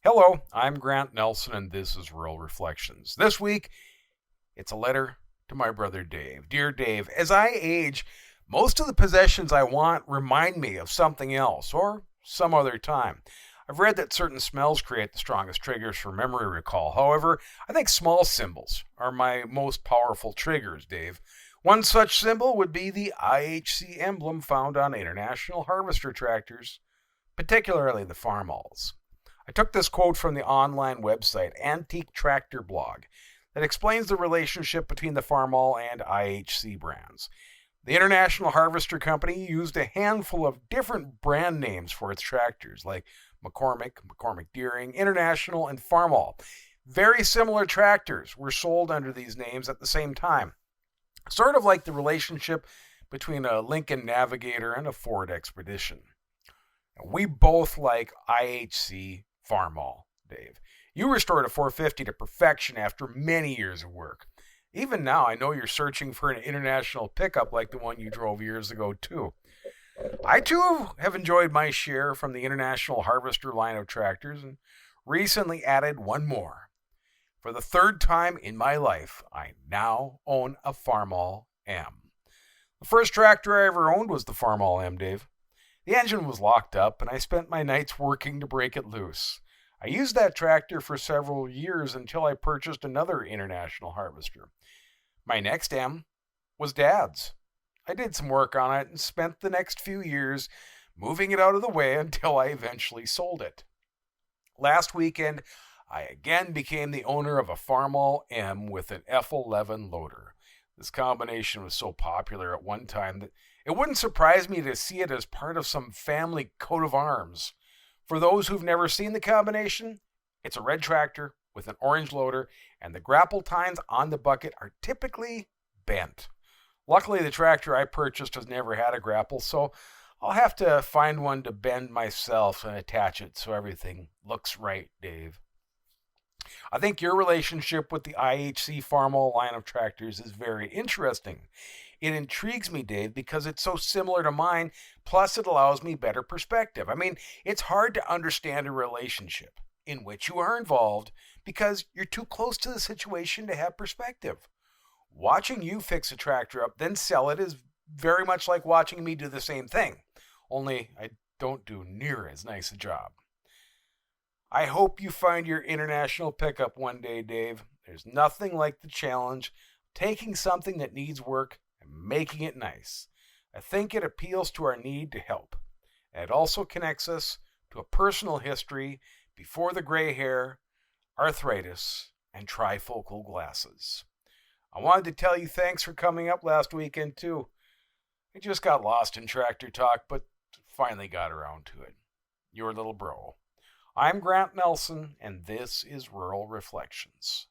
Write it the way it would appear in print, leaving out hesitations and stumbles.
Hello, I'm Grant Nelson, and this is Rural Reflections. This week, it's a letter to my brother Dave. Dear Dave, as I age, most of the possessions I want remind me of something else or some other time. I've read that certain smells create the strongest triggers for memory recall. However, I think small symbols are my most powerful triggers, Dave. One such symbol would be the IHC emblem found on International Harvester tractors, particularly the Farmalls. I took this quote from the online website Antique Tractor Blog that explains the relationship between the Farmall and IHC brands. The International Harvester Company used a handful of different brand names for its tractors, like McCormick Deering, International, and Farmall. Very similar tractors were sold under these names at the same time, sort of like the relationship between a Lincoln Navigator and a Ford Expedition. We both like IHC Farmall, Dave. You restored a 450 to perfection after many years of work. Even now, I know you're searching for an international pickup like the one you drove years ago, too. I, too, have enjoyed my share from the International Harvester line of tractors and recently added one more. For the third time in my life, I now own a Farmall M. The first tractor I ever owned was the Farmall M, Dave. The engine was locked up, and I spent my nights working to break it loose. I used that tractor for several years until I purchased another International Harvester. My next M was Dad's. I did some work on it and spent the next few years moving it out of the way until I eventually sold it. Last weekend, I again became the owner of a Farmall M with an F11 loader. This combination was so popular at one time that it wouldn't surprise me to see it as part of some family coat of arms. For those who've never seen the combination, it's a red tractor with an orange loader, and the grapple tines on the bucket are typically bent. Luckily, the tractor I purchased has never had a grapple, so I'll have to find one to bend myself and attach it so everything looks right, Dave. I think your relationship with the IHC Farmall line of tractors is very interesting. It intrigues me, Dave, because it's so similar to mine, plus it allows me better perspective. I mean, it's hard to understand a relationship in which you are involved because you're too close to the situation to have perspective. Watching you fix a tractor up, then sell it is very much like watching me do the same thing, only I don't do near as nice a job. I hope you find your international pickup one day, Dave. There's nothing like the challenge of taking something that needs work and making it nice. I think it appeals to our need to help. And it also connects us to a personal history before the gray hair, arthritis, and trifocal glasses. I wanted to tell you thanks for coming up last weekend, too. I just got lost in tractor talk, but finally got around to it. Your little bro. I'm Grant Nelson, and this is Rural Reflections.